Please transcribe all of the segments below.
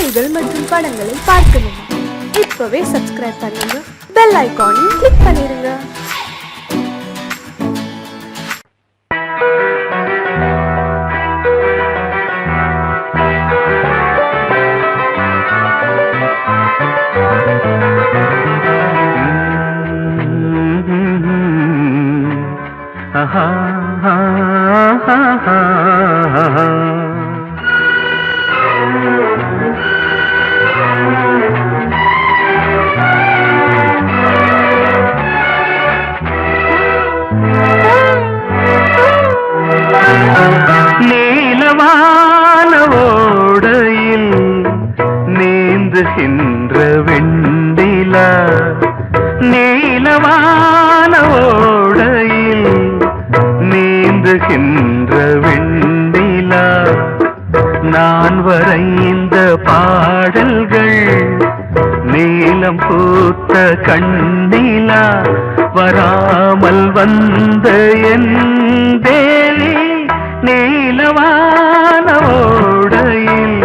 பாடல்கள் மற்றும் படங்களை பார்க்கணுமா? இப்பவே சப்ஸ்கிரைப் பண்ணுங்க, பெல் ஐகானையும் கிளிக் பண்ணிருங்க. நீலவான ஓடையில் நீந்துகின்ற வெண்ணிலா, நீலவான ஓடையில் நீந்துகின்ற வெண்ணிலா, நான் வரைந்த பாடல்கள் நீலம் பூத்த கண்ணிலா, வராமல் வந்த என் தேவி நீலவான ஓடையில்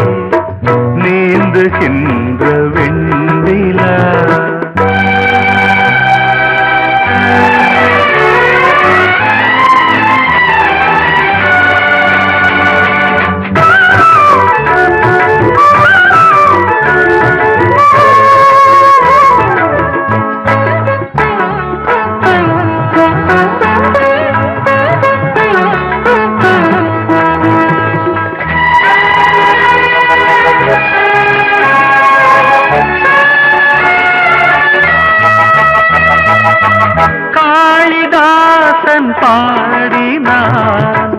நீந்துகின்ற வெண்ணிலா. காளிதாசன் பாடினான்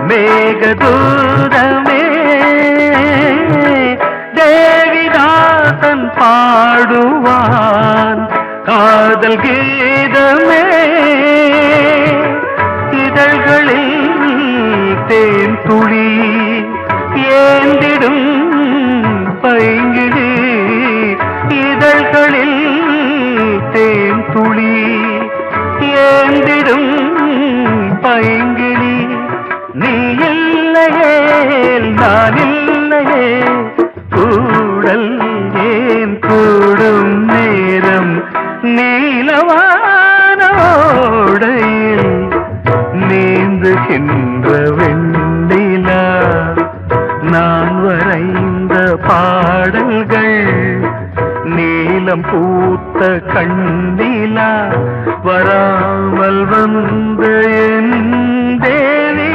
மேகதூதமே, தேவிதாசன் பாடுவான் காதல் கீதமே, இதழ்களில் தேன் துளி ஏந்திடும் பைங்கிழி, இதழ்களில் தேன் துளி ஏந்திடும் பைங்கிளி, நீ இல்லையே நான் இல்லையே கூடல் ஏன் கூடும் நேரம், நீலவான ஓடையில் நீந்துகின்ற வெண்ணிலா, நான் வரைந்த பாடல்கள் நீலம் பூத்த கண்ணிலா, வராமல் வந்த என் தேவி.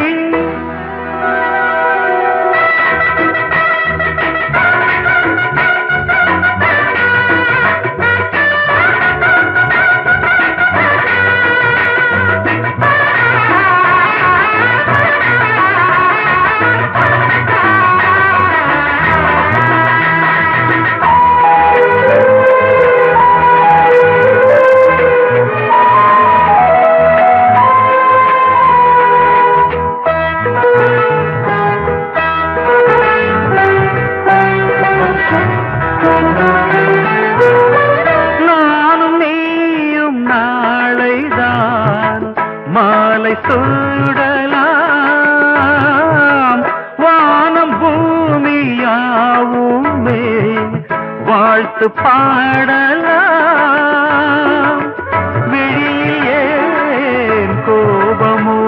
நானும் நீயும் நாளைதான் மாலை சூடலாம், வானம் பூமியாவுமே வாழ்த்து பாடலாம், விழியில் ஏன் கோபமோ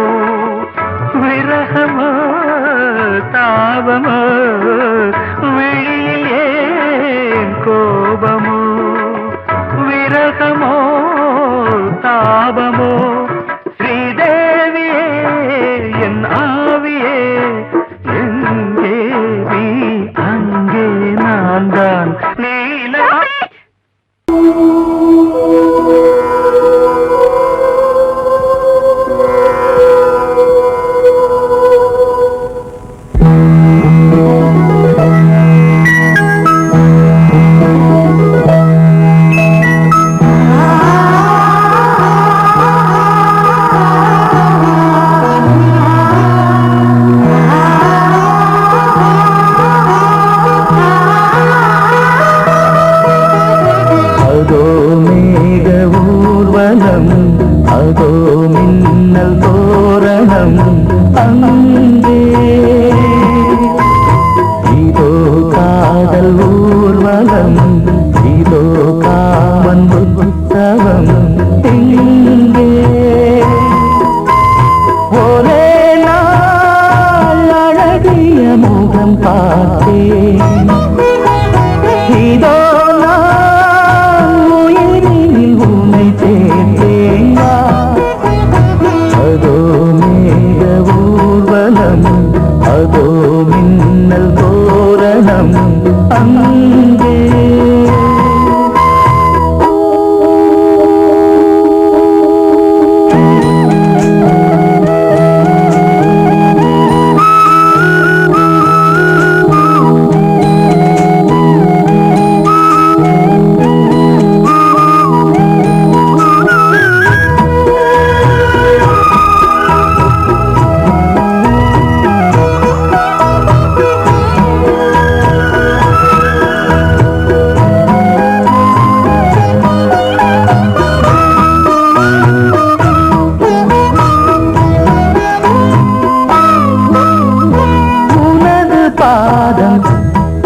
விரகமோ தாபமோ, விழியில் ஏன் கோபமோ விரகமோ தாபமோ, ஸ்ரீதேவியே என் ஆவியே எங்கே நீ அங்கே நான் தான் நீல. அங்கே.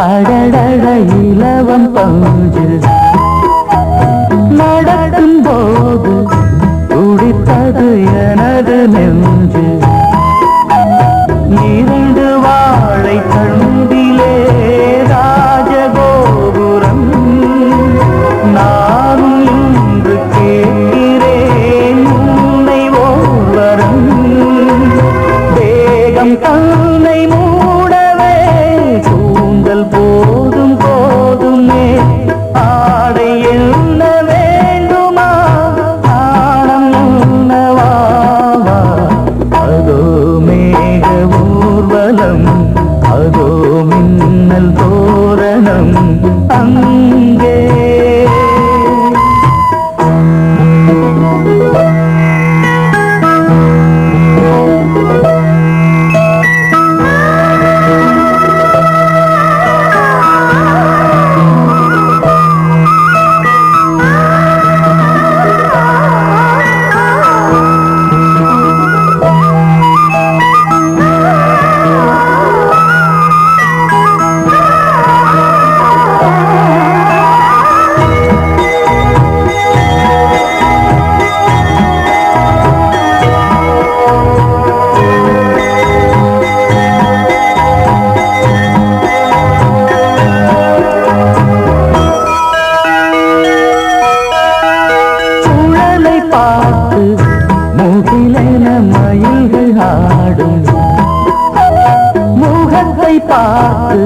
அடடட இலவம் பஞ்சு நடக்கும் போது துடித்தது எனது நெஞ்சு. இரண்டு வாழை தண்டிலே ராஜகோபுரம் நானும் இன்று கேட்கிறேன் உன்னை ஓர்வரம். வேகம் தன்னை மூடவே கூந்தல் போதும் போதுமே ஆடை என்ன வேண்டுமா ஆடம் என்னவாவா. அதோ மேக ஊர்வலம் அதோ மின்னல் தோரணம் அங்கே. முகிலென மயில்கள் ஆடும் முகத்தை பார்த்து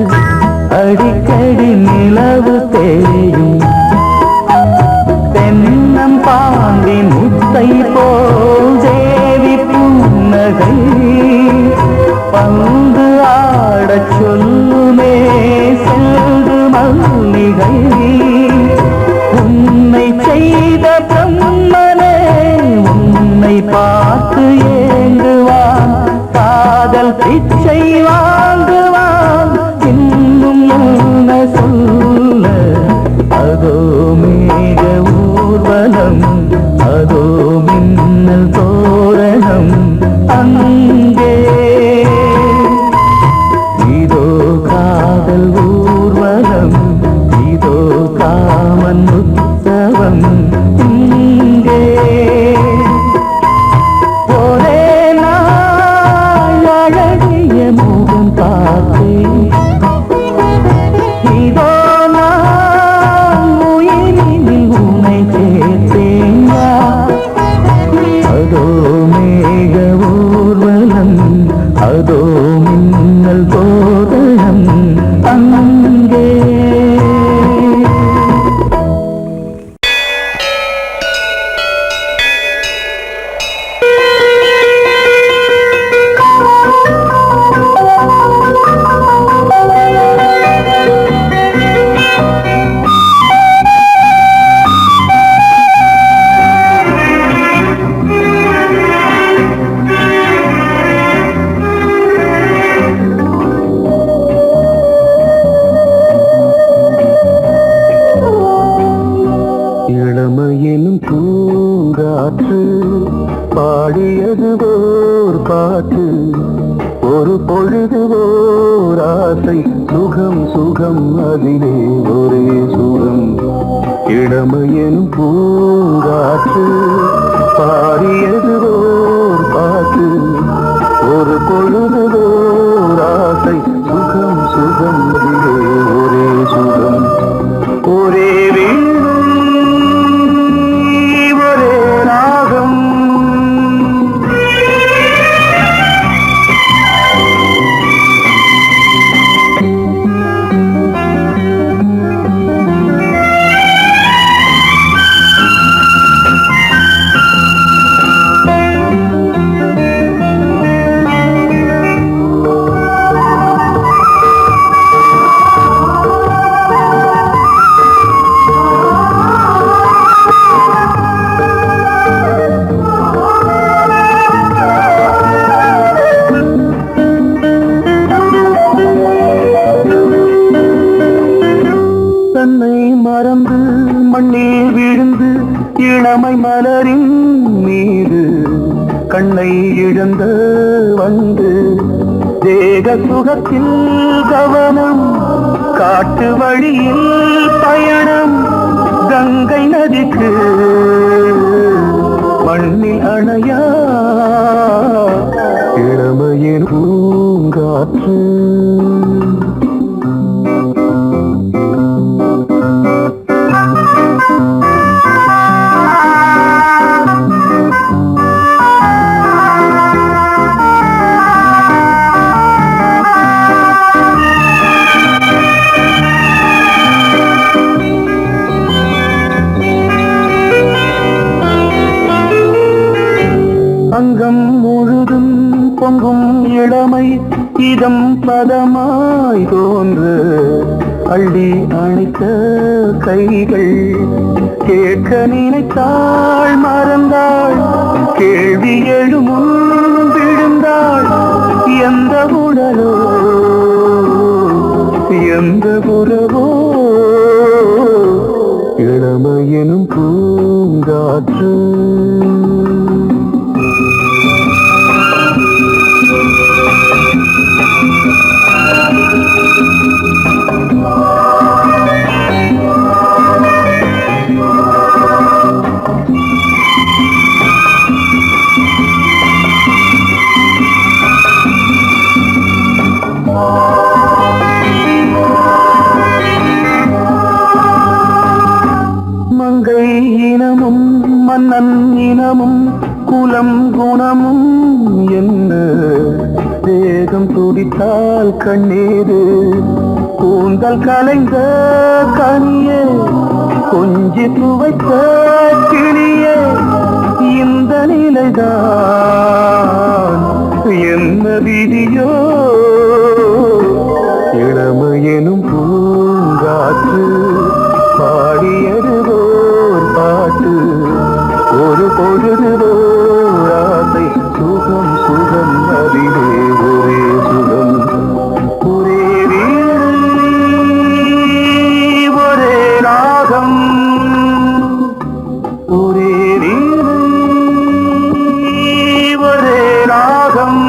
அடிக்கடி நிலவு தேயும். தென்னம் பாண்டி முத்தை போல் தேவி புன்னகை பந்து ஆடச் சொல்லுமே செல்து மல்லிகை. உன்னை செய்த பிரம்மனே உன்னை பார்த்து ஏங்குவான் காதல் பிச்சை வாங்குவான். இன்னும் என்ன சொல்ல அதோ மேக ஊர்வலம் அதோ மின்னல் தோரணம் அங்கே. இதோ காதல் ஊர்வலம் இதோ காமன் உற்சவம் இங்கே. ஒரே நாள் அழகிய முகம் பார்த்தேன் இதோ நான் உயிரினில் உன்னை சேர்த்தேன். அதோ மேக ஊர்வலம் அதோ மின்னல் தோரணம் அங்கே. இளமையிலும் பூங்காற்று பாடியது ஓர் பாட்டு ஒரு பொழுது ஓர் ஆசை சுகம் சுகம் அதிலே ஒரே சுகம். இளமையிலும் பூங்காற்று பாடியது ஓர் பாட்டு ஒரு பொழுது ஓர் ஆசை சுகம் சுகம் அதிலே ஒரே சுகம். ஒரே பிறந்து மண்ணில் விழுந்து இளமை மலரின் மீது கண்ணை இழந்த வந்து தேக சுகத்தில் கவனம் காட்டு வழியில் பயணம் கங்கை நதிக்கு மண்ணில் அணையா இளமையின் பூங்காற்று அங்கம் முழுதும் பொங்கும் இளமை இதம் பதமாய் தோன்று அள்ளி அணைத்த கைகள் கேட்க நினைத்தாள் மறந்தாள் கேள்வி எழுமுன் விழுந்தாள் எந்த உடலோ எந்த உறவோ இளமையெனும் பூங்காற்று மங்கை இனமும் மன்னன் இனமும் குலம் குணமும் என்ன தேகம் துடித்தால் கண்ணீரு கூந்தல் கலைந்த கனியே கொஞ்சி துவைத்த கிளியே இந்த நிலைதான் என்ன விதியோ இளமையெனும் பூங்காற்று பாடியதுவோர் பாட்டு ஒரு பொழுதுவோர் ஆசை சுகம் சுகம் அதிலே ஒரே சுகம் ஒரே வீணை ஒரே ராகம் ஒரே வீணை ஒரே ராகம்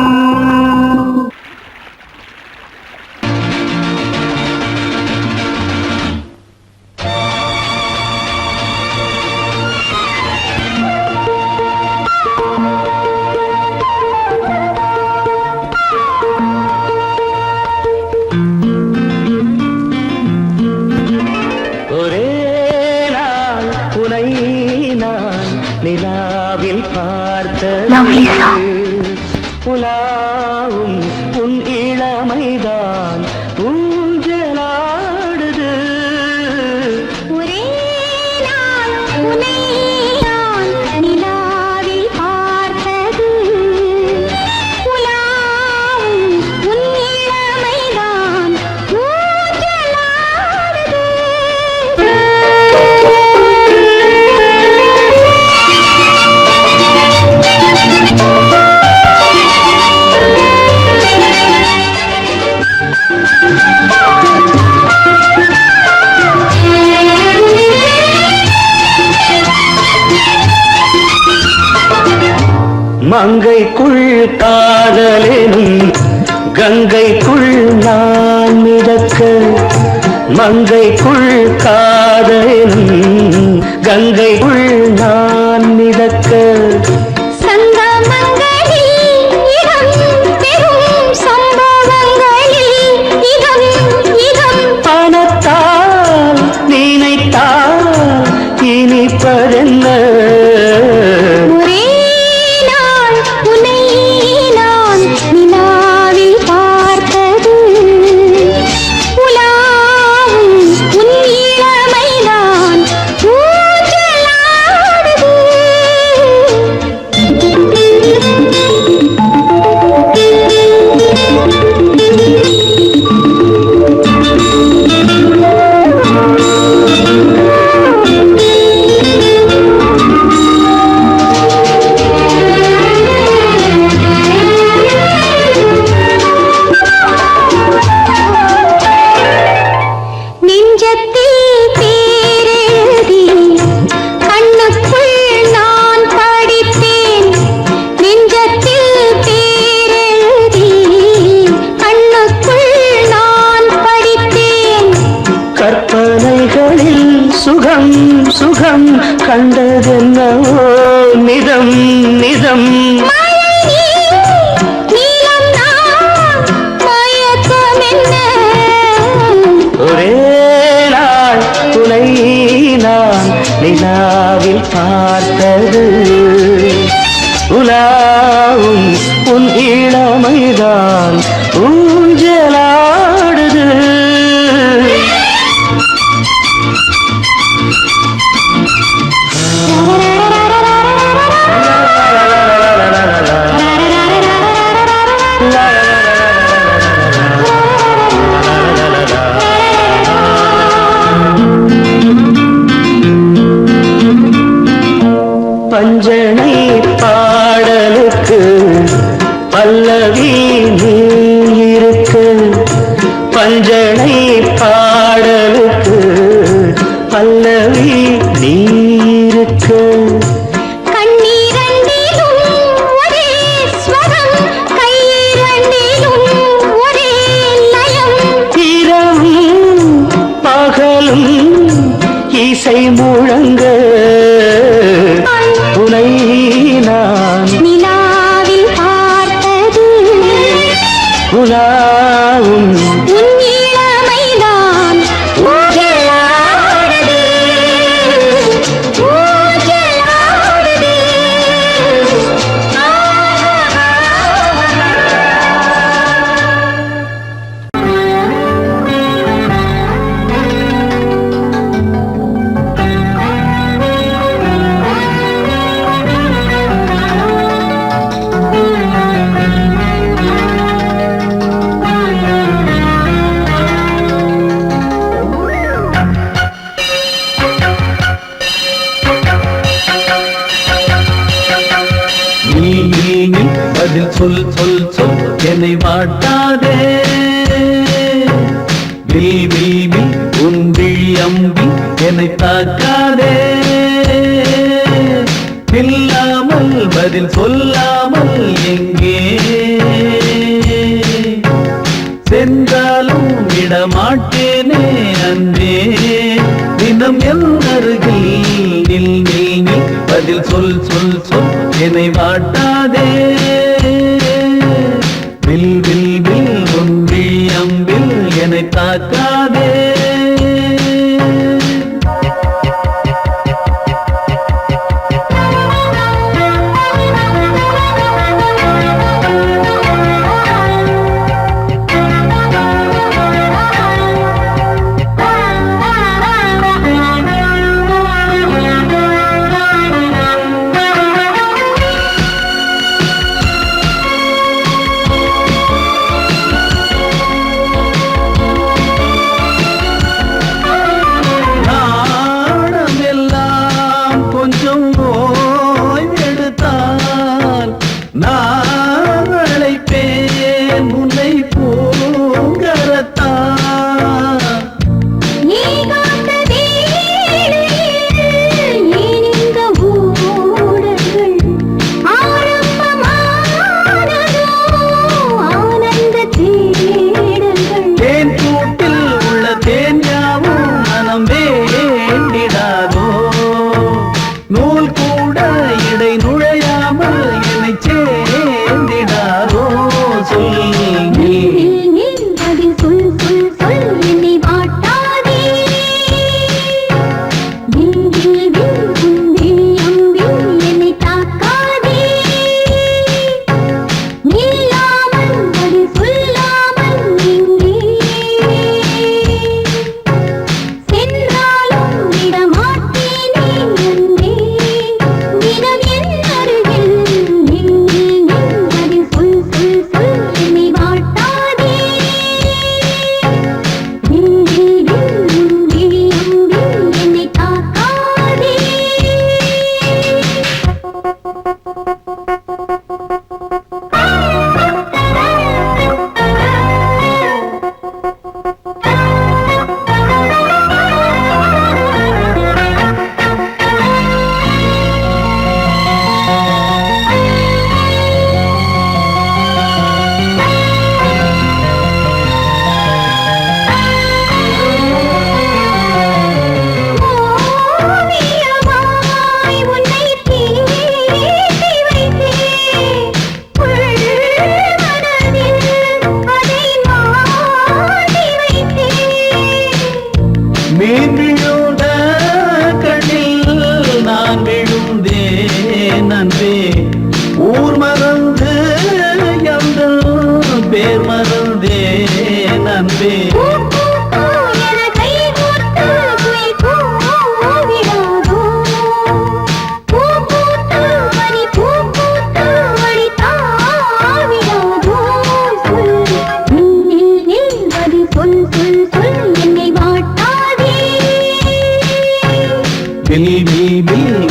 நிலாவில் பார்த்தது புலாவும் உன் இளமைதான் ஊஞ்சலாடுது ஒரே நாள் உன்னை நான் நிலாவில் பார்த்தது புலாவும் உன் இளமைதான் ஊஞ்சலாடுது மங்கைக்குள் காதலெனும் கங்கைக்குள் நான் மிதக்க மங்கைக்குள் காதலெனும் கங்கைக்குள் நான் மிதக்க பணத்தால் நினைத்தால் இனிப்பதென்ன நெஞ்சத்தில் பேரே சோலைகளில் சுகம் சுகம் கண்டதென்னவோ நிதம் நிதம் ஒரே நாள் துணை நான் நிலாவில் பார்த்தது உலாவும் உன் இளமைதான் ஊஞ்சலாடுது பஞ்சனை பாடலுக்கு பல்லவி நீ இருக்கு பஞ்சனை பாடலுக்கு பல்லவி நீ இருக்கு இரவும் பகலும் இசை முழங்க உனை நான் நிலாவில் பார்த்தது உலாவும் உன் இளமைதான் ஊஞ்சலாடுது, ஊஞ்சலாடுது. பதில் சொல் சொல் சொல் என்னை வாட்டாதே வில் வில் வில் உன் விழி அம்பி என்னை தாக்காதே இல்லாமல் பதில் சொல்லாமல் எங்கே சென்றாலும் விடமாட்டேனே அன்றே தினம் என் அருகில் நில் நில் நில் பதில் சொல் சொல் சொல் என்னை வாட்டாதே வில் வில் வில் ஒன்றி அம்பில் என்னை தாக்காதே நீ விழுந்த கண்ணில் நான் விழுந்தேன் அன்பே. ஊர் மறந்து எங்கள் பேர் மறந்தேன் அன்பே.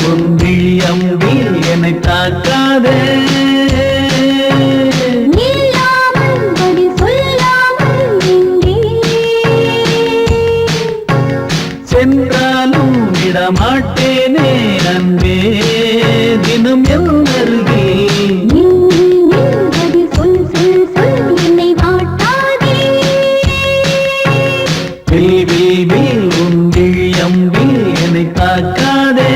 உன் விழியம்பில் என்னை தாக்காதே. சென்றாலும் விடமாட்டேனே அன்பே தினம் என் அருகில். உன் விழியம்பில் என்னை தாக்காதே.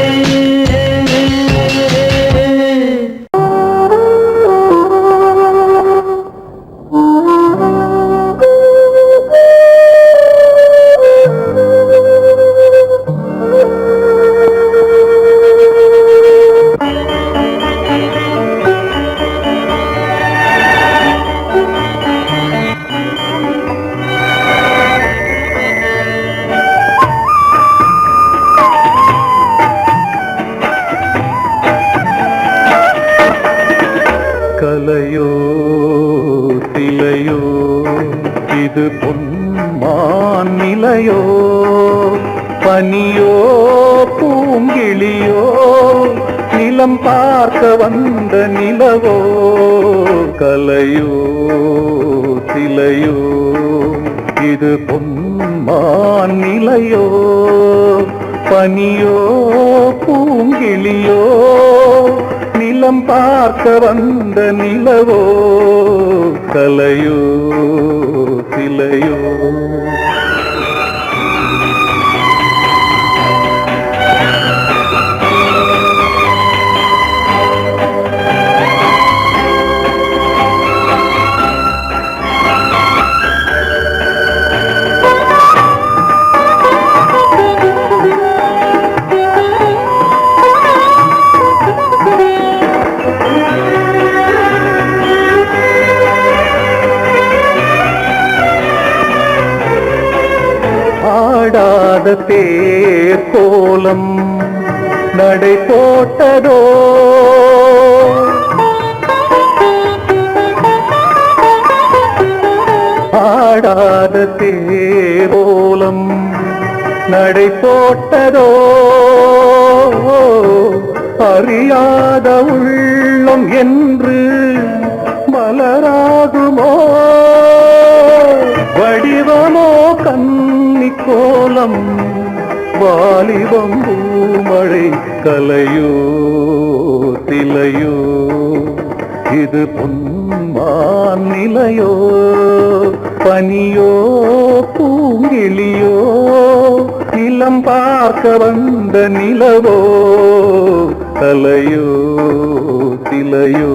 கலையோ சிலையோ இது பொன்மான் நிலையோ, பனியோ பூங்கிளியோ நிலம் பார்க்க வந்த நிலவோ. கலையோ சிலையோ இது பொன்மான் நிலையோ, பனியோ பூங்கிளியோ நிலம் பார்க்க வந்த நிலவோ. கலையோ சிலையோ ஆடாத தேர் கோலம் நடை போட்டதோ, ஆடாத தேர் கோலம் நடை போட்டதோ. அறியாத உள்ளம் என்று மலராகுமோ, வடிவமோ கன்னி கோலம் வாலிபம் பூமழை. கலையோ சிலையோ இது பொன்மான் நிலையோ, பனியோ பூங்கிளியோ நிலம் பார்க்க வந்த நிலவோ. கலையோ சிலையோ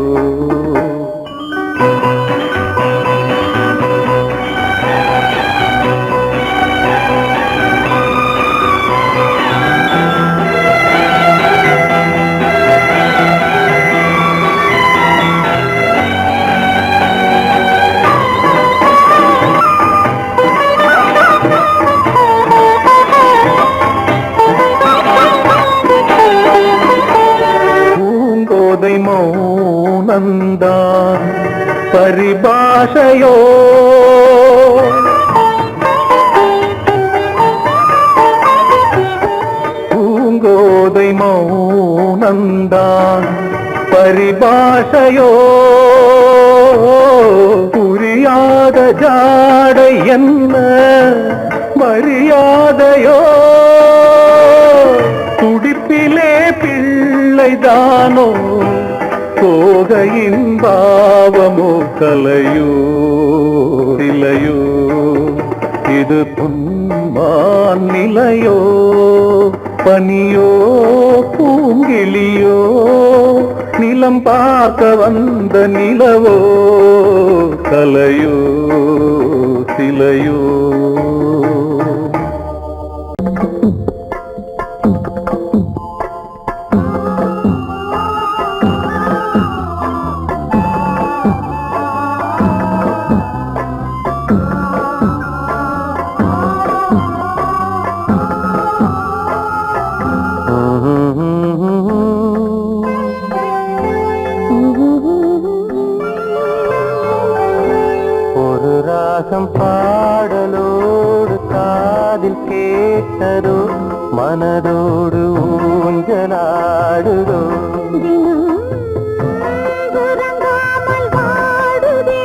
மௌனந்தான் பரிபாஷையோ, பூங்கோதை மௌனந்தான் பரிபாஷையோ. புரியாத ஜாடை என்ன மரியாதையோ, துடிப்பிலே பிள்ளைதானோ தோகையின் பாவமோ. கலையோ சிலையோ இது பொன்மான் நிலையோ, பனியோ பூங்கிளியோ நிலம் பார்க்க வந்த நிலவோ. கலையோ சிலையோ மனதோடு ஊஞ்சலாடுதோ உறங்காமல் வாடுதே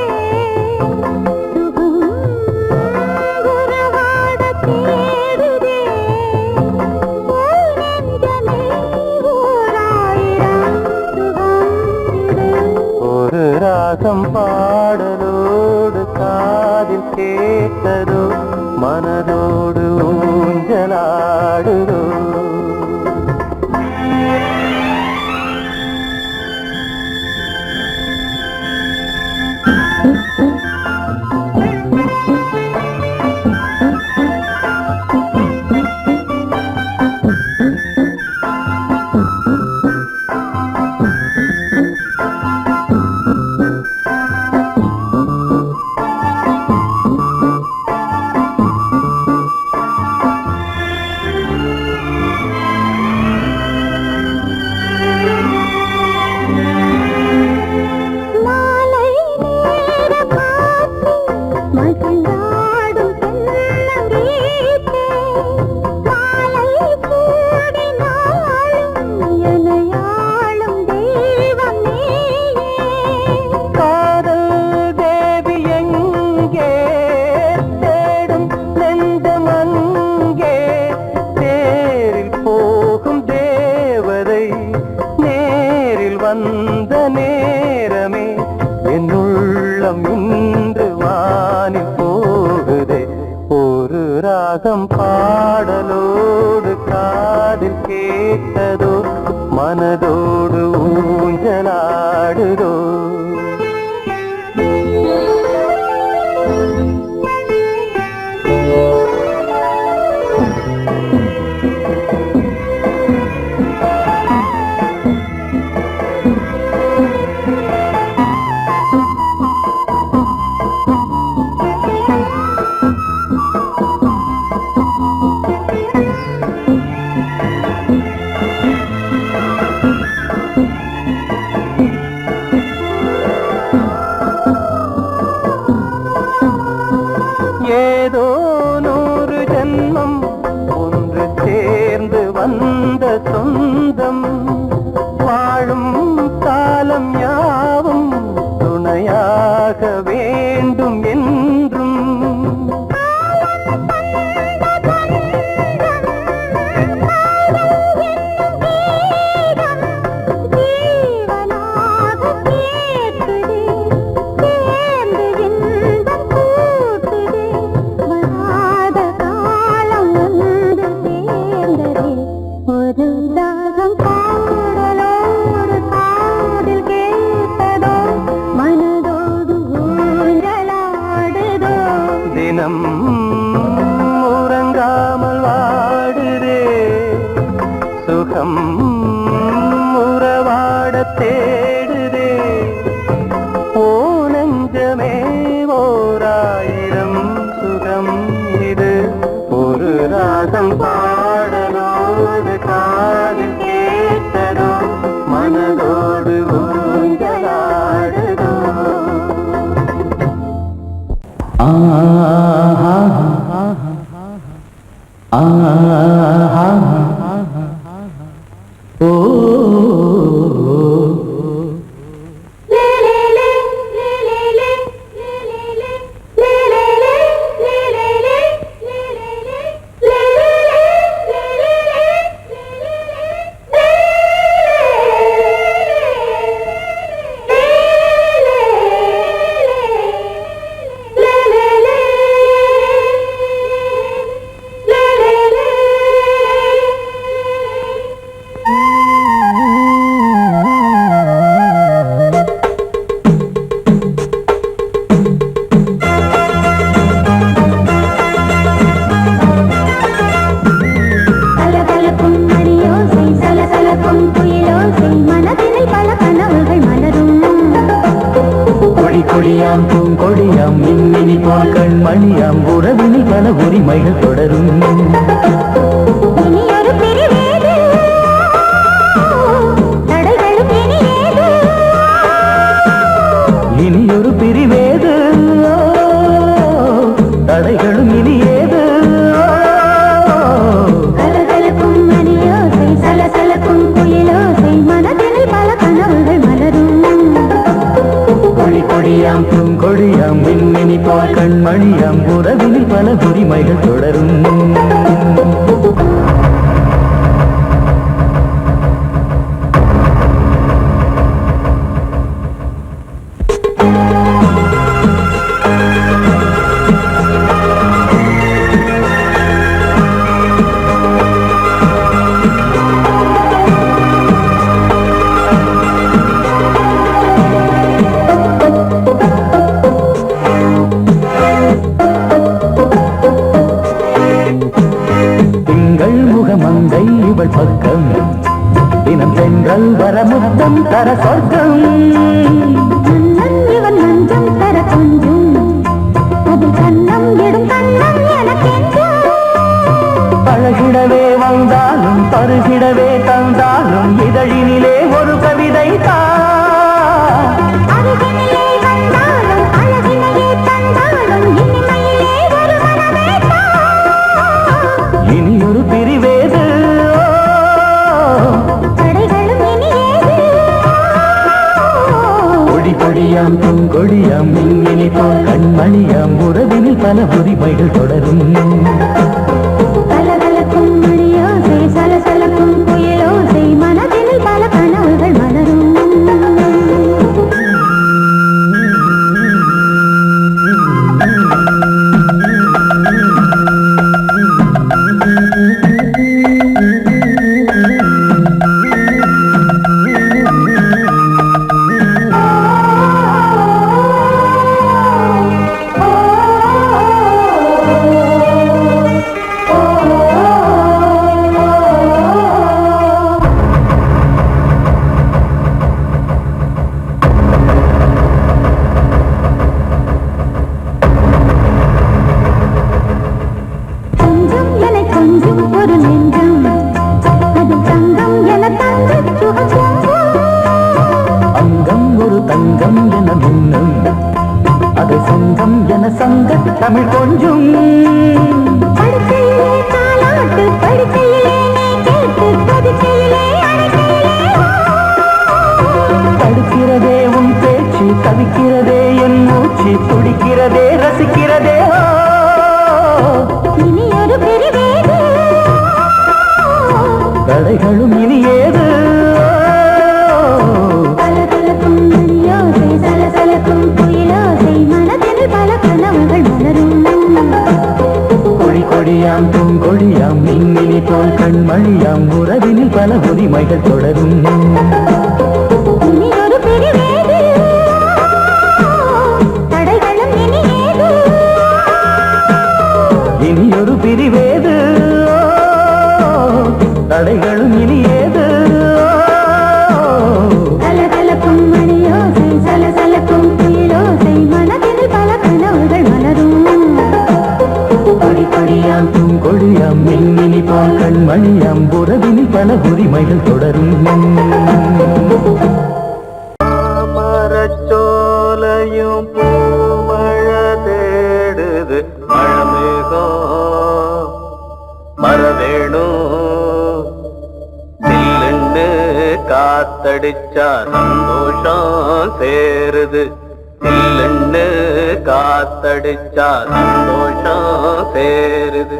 உறவாட தேடுதே நெஞ்சமே ஓராயிரம் ஒரு ராகம் பாடலோடு காதில் கேட்டதோ மனதோடு ஊஞ்சலாடுதோ மாலை நேர காற்று மகிழ்ந்தாடும் தென்னங்கீற்றே மாலை சூடினாலும் எனையாளும் தெய்வம் நீயே காதல் தேவி எங்கே தேடும் நெஞ்சம் அங்கே தேரில் போகும் தேவதை நேரில் வந்த நேரமே என் உள்ளம் இன்று வானில் போகுதே ஒரு ராகம் பாடலோடு காதில் கேட்டதோ மனதோடு ஊஞ்சலாடுதோ ஏதோ 100 ஜென்மம் ஒன்று சேர்ந்து வந்த சொந்தம் வாழும் காலம் யாவும் துணையாக வேண்டும் என்றும் ஜீவனாக கேட்குதே சேர்ந்து இன்பம் கூட்டுதே வராத காலம் ஒன்று சேர்ந்ததே ஒரு தாகம் பாடலோடு காதில் கேட்டதோ மனதோடு ஊஞ்சலாடுதோ தினம் உறங்காமல் வாடுதே சுகம் உறவாட தேடுதே ஓ நெஞ்சமே ஓராயிரம் சுகம் இது ஒரு ராகம் பாடலோடு காதில் கேட்டதோ மனதோடு ஊஞ்சலாடுதோ கொடியாம் பூங்கொடியாம் மின்மினி போல் கண்மணியாம் உறவினில் பல உரிமைகள் தொடரும் இனியொரு பிரிவேது தடைகளும் இனியேது இனியொரு பிரிவேது தடைகளும் இனியேது கலகல இவள் பக்கம் தினம் சென்றல் வர முத்தம் தர சொர்க்கம் மன்னன் இவன் மஞ்சம் தர கொஞ்சம் அதில் கண்ணம் இடும் கண்ணம் எனக்கென்றும் பழகிடவே வந்தாலும் பருகிடவே தந்தாலும் இதழினிலே ஒரு கவிதை அருகினிலே வந்தாலும் அழகினையே தந்தாலும் இனிமையிலே ஒரு மனமே இனியொரு பிரிவேது தடைகளும் இனியேது கொடி கொடியாம் பூங்கொடியாம் மின்மினி போல் கண்மணியாம் உறவினில் பல உரிமைகள் தொடரும் கலகலக்கும் மணியோசை சலசலக்கும் புயலோசை மனதில் பல கனவுகள் மலரும் கொஞ்சம் என கொஞ்சம் ஒரு நெஞ்சம் அது தங்கம் என தங்க சுகம் அங்கம் ஒரு தங்கம் என மின்னும் அது சங்கம் என சங்க தமிழ் கொஞ்சம் படுக்கையிலே தாலாட்டு படுக்கையிலே நீ கேட்டு படுக்கையிலே அழைக்கையிலே தடுக்கிறதே உன் பேச்சு தவிக்கிறதே என் மூச்சு துடிக்கிறதே ரசிக்கிறதே இனி ஒரு பிரிவேது தடைகளும் இனி ஏது கலகலக்கும் மணியோசை சலசலக்கும் புயலோசை மனதில் பல கனவுகள் மலரும் கொடி கொடியாம் பூங்கொடியாம் மின்மினி போல் கண்மணியாம் உறவினில் பல உரிமைகள் தொடரும் இனி ஒரு பிரிவேது தடைகளும் இனியேது இனியொரு பிரிவேது தடைகளும் இனி ஏது கலகலக்கும் மணியோசை சலசலக்கும் புயலோசை மனதில் பல கனவுகள் மலரும் கொடி கொடியாம் பூங்கொடியாம் மின்மினி போல் கண்மணியாம் உறவினில் பல உரிமைகள் தொடரும் மரச்சோலையும் பூமழை தேடுது மழமேகம் மரவேணும் சில்லுன்னு காத்தடிச்சா சந்தோஷம் சேருது சில்லுன்னு காத்தடிச்சா சந்தோஷம் சேருது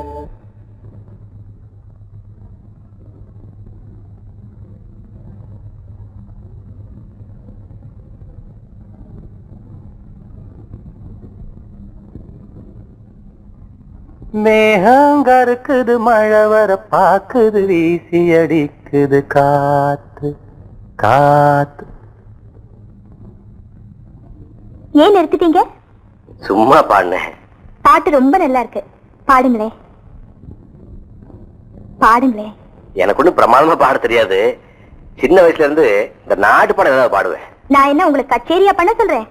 மேகங்க இருக்குது மழை வர பாக்குது வீசி அடிக்குது காத்து காத்து ஏன் நிறுத்திட்டீங்க சும்மா பாடினேன். பாட்டு ரொம்ப நல்லா இருக்கு பாடுங்களே பாடுங்களே எனக்கு ஒன்றும் பிரமாதமா பாட தெரியாது. சின்ன வயசுல இருந்து இந்த நாட்டு பாடம் ஏதாவது பாடுவேன். நான் என்ன உங்களுக்கு கச்சேரியா பண்ண சொல்றேன்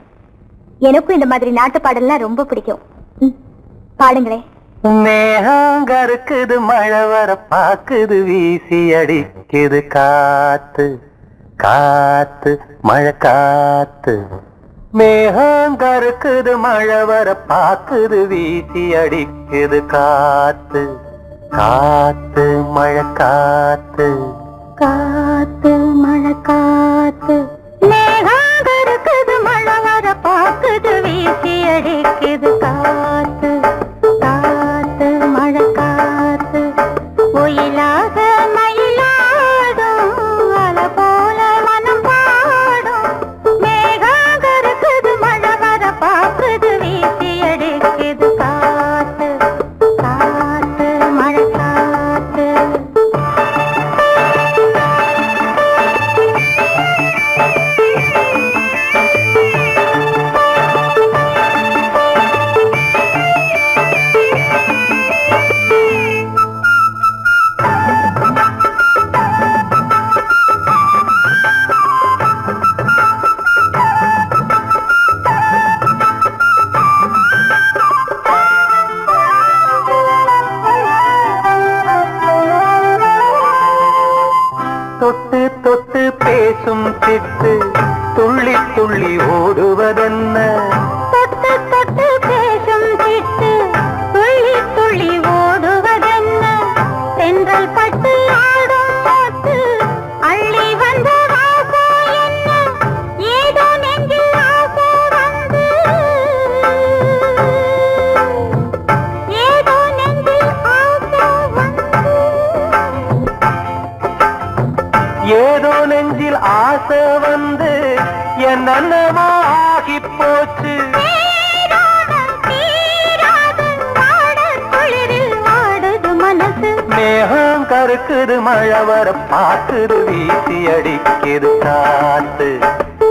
எனக்கும் இந்த மாதிரி நாட்டு பாடல்லாம் ரொம்ப பிடிக்கும் பாடுங்களே மேகங்க இருக்குது மழை வர பாக்குது வீசி அடிக்குது காத்து காத்து மழை காத்து மேகங்க இருக்குது மழை வர பாக்குது வீசி அடிக்குது காத்து காத்து மழை காத்து காத்து மழை காத்து மேகங்க இருக்குது மழை வர பாக்குது வீசி அடிக்குது காத்து காத்து மழை காத்து ஒயிலாக மயிலாடும் அலை போல மனம் பாடும் மேகங்க இருக்குது மழை வர பாக்குது வீசி அடிக்குது காத்து காத்து மழை காத்து தொட்டு தொட்டு பேசும் சிட்டு துள்ளி துள்ளி ஓடுவதென்ன தொட்டு தொட்டு பேசும் சிட்டு துள்ளி துள்ளி ஓடுவதென்ன தென்றல் பட்டு ஆடும் பாட்டு அள்ளி வந்த வாசோ என்ன ஏதோ நெஞ்சில் ஆசை வந்து ஏதோ நெஞ்சில் ஆசை வந்து ஏதோ நெஞ்சில் ஆசை வந்து என்னென்னமோ ஆகி போச்சு மேகம் கருக்குது மழை வர பாத்துது வீசி அடிக்குது காத்து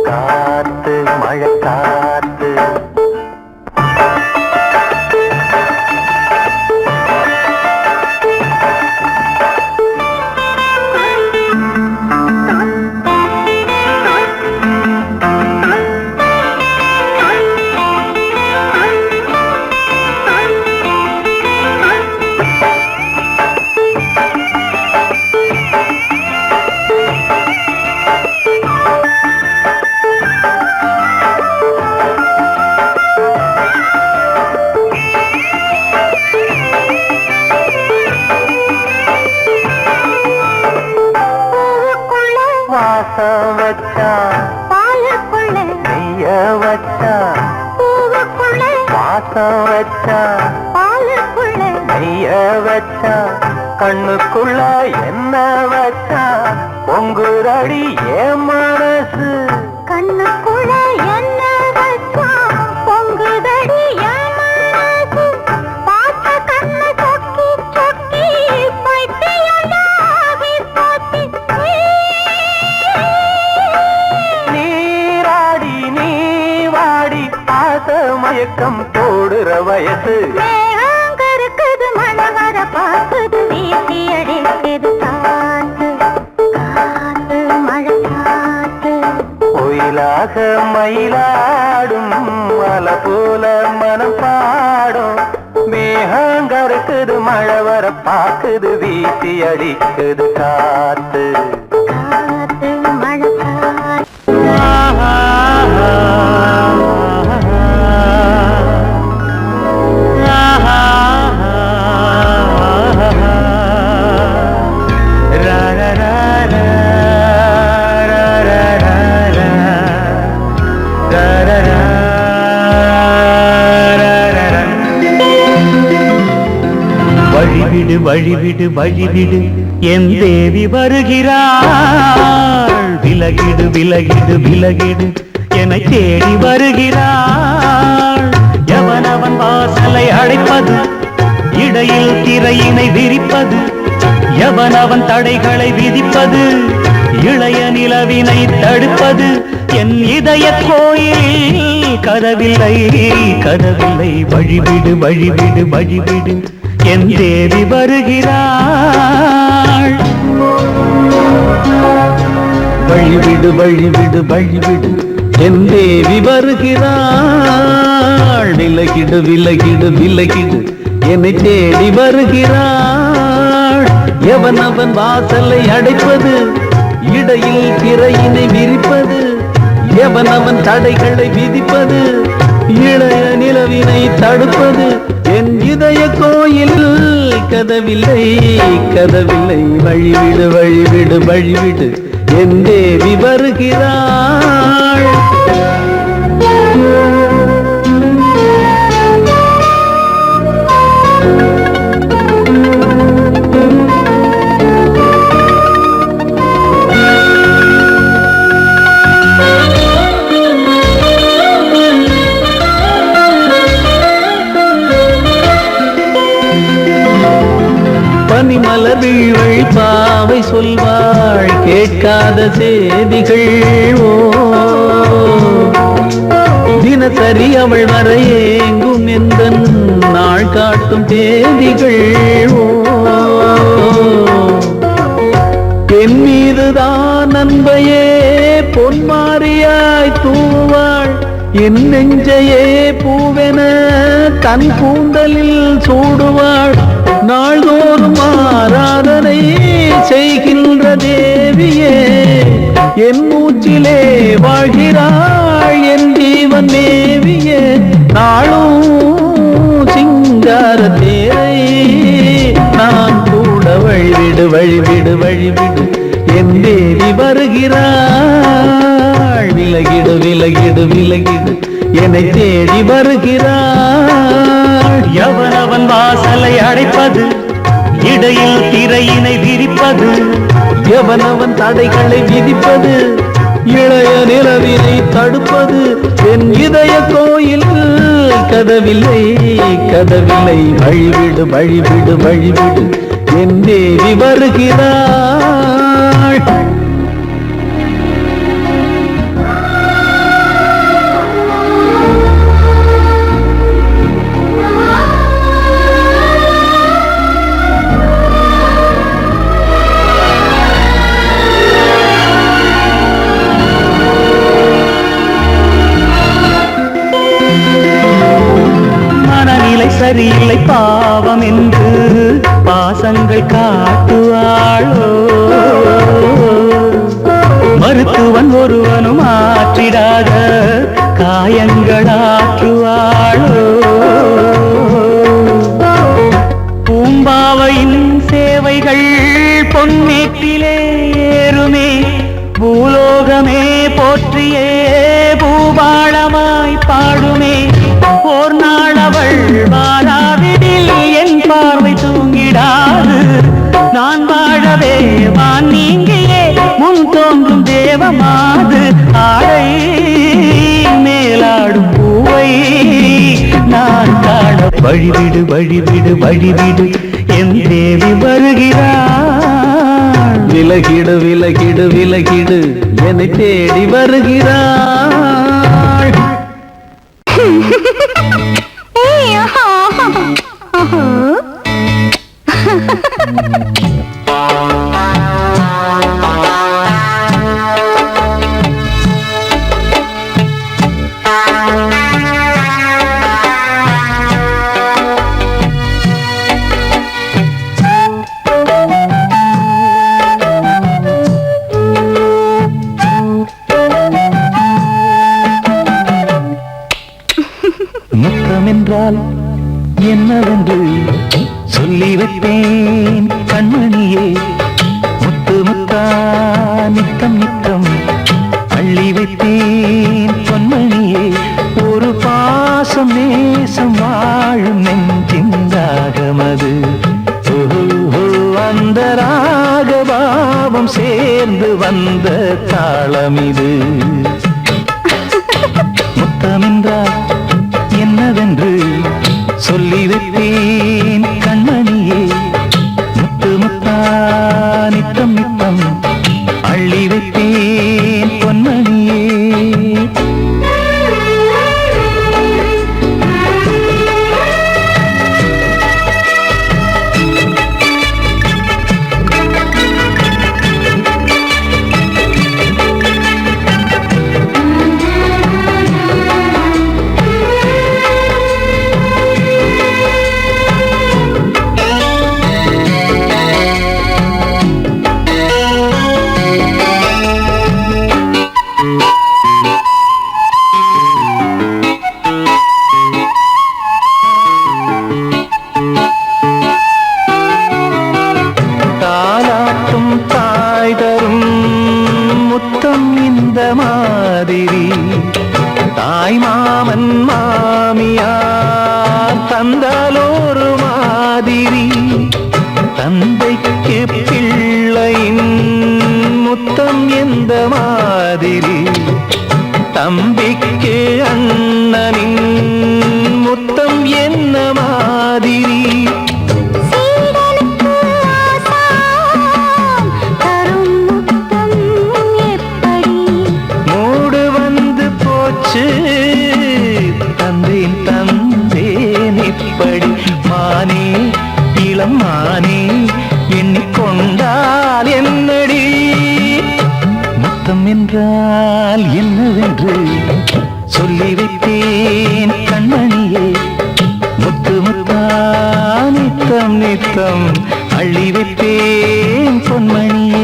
காத்து மழை காத்து வாசம் வச்சா பாலுக்குள்ள நெய்ய வச்சா பூவுக்குள்ள வாசம் வச்சா பாலுக்குள்ள நெய்ய வச்சா கண்ணுக்குள்ள என்ன வச்சா பொங்குரடி ஏன் மனசு கண்ணுக்குள்ள என்ன வச்சா பொங்குதடி என் மனசு பார்த்த கண்ணு சொக்கி சொக்கி பைத்தியமாகி போச்சு நீராடி நீ வாடி ஆச மயக்கம் போடுற வயசு மேகங்கருக்குது மழை வர பார்க்குது வீசி அடிக்குது காத்து காத்து மழை காத்து ஒயிலாக மயிலாடும் மலை போல மனம் பாடும் மேகங்கருக்குது மழை வர பாக்குது வீசி அடிக்குது காத்து காத்து மழை காத்து வழிவிடு வழிவிடு வழிவிடு என் தேவி வருகிறாள் விலகிடு விலகிடு விலகிடு என்னை தேடி வருகிறாள் எவனவன் வாசலை அடைப்பது இடையில் திரையினை விரிப்பது எவனவன் தடைகளை விதிப்பது இளைய நிலவினை தடுப்பது என் இதய கோயில் கதவில்லை கதவில்லை வழிவிடு வழிவிடு வழிவிடு என் தேவி வருகிறாள் வழிவிடு வழிவிடு வழிவிடு என் தேவி வருகிறாள் விலகிடு விலகிடு விலகிடு என்னை தேடி வருகிறாள் எவனவன் வாசலை அடைப்பது இடையில் திரையினை விரிப்பது எவனவன் தடைகளை விதிப்பது இளைய நிலவினை தடுப்பது என் இதய கோயில் கதவில்லை கதவில்லை வழிவிடு வழிவிடு வழிவிடு என் தேவி வருகிறாள் பனிமலர் வீழ்வழி பாவை சொல்வாள் கேட்காத செய்திகள் ஓ தினசரி அவள் வர ஏங்கும் எந்த நாள் காட்டும் தேதிகள் ஓ என் மீதுதான் அன்பையே பொன்மாரியாய் தூவாள் என் நெஞ்சையே பூவென தன் கூந்தலில் சூடுவாள் நாள்தோறும் ஆராதனை செய்கின்ற தேவியே வழிவிடு வழிவிடு என் தேவி வருகிறாள். விலகிடு விலகிடு விலகிடு என்னை தேடி வருகிறாள். எவனவன் வாசலை அடைப்பது, இடையில் திரையினை விரிப்பது, எவனவன் தடைகளை விதிப்பது, இளைய நிலவினை தடுப்பது, என் இதய கோயில் கதவில்லை கதவில்லை. வழிவிடு வழிவிடு வழிவிடு என் தேவி வருகிறாள். சரியில்லை பாவம் என்று பாசங்கள் காட்டுவாளோ, மருத்துவன் ஒருவனும் ஆற்றிடாத காயங்களாற்றுவாளோ. பூம்பாவையின் சேவைகள் பொன்னேட்டிலே ஏறுமே, பூலோகமே போற்றியே பூபாளமாய் பாடுமே. ஓர் நாள் அவள் வாராவிடில் என் பார்வை தூங்கிடாது. நான் வாழவே வான் நீங்கியே முன் தோன்றும் தேவமாது. ஆடை மேலாடும் பூவை நான் காண வழிவிடு வழிவிடு வழிவிடு என் தேவி வருகிறாள். விலகிடு விலகிடு விலகிடு என்னை தேடி வருகிறாள். முத்தமென்றால் என்னவென்று சொல்லி வைத்தேன் கண்மணியே. முத்து முத்தா நித்தம் நித்தம் அள்ளி வைத்தேன் பொன்மணியே. ஒரு பாசம் நேசம் வாழும் நெஞ்சிந்தாகமது. அந்த ராகபாவம் சேர்ந்து வந்த தாளமிது. முத்தமென்றால் என்னவென்று சொல்லி வைத்தேன் கண்மணியே. முத்து முத்தா நித்தம் நித்தம் அள்ளி வைத்தேன் பொன்மணியே. தாய் மாமன் மாமியார் தந்தாலோரு மாதிரி. தந்தைக்கு பிள்ளையின் முத்தம் எந்த மாதிரி. தம்பிக்கு அண்ணனின் முத்தம் என்ன மாதிரி. தந்தேன் தந்தேன் இப்படி மானே இளம் மானே எண்ணிக்கொண்டால் என்னடி. முத்தம் என்றால் என்னவென்று சொல்லி வைத்தேன் கண்மணியே. முத்து முத்தா நித்தம் நித்தம் அள்ளி வைத்தேன் பொன்மணியே.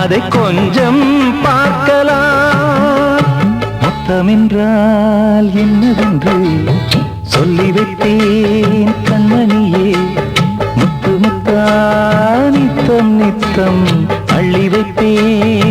அதை கொஞ்சம் பார்க்கலாம். முத்தமென்றால் என்னவென்று சொல்லி வைத்தேன் கண்மணியே. முத்து முத்தா நித்தம் நித்தம் அள்ளி வைப்பேன்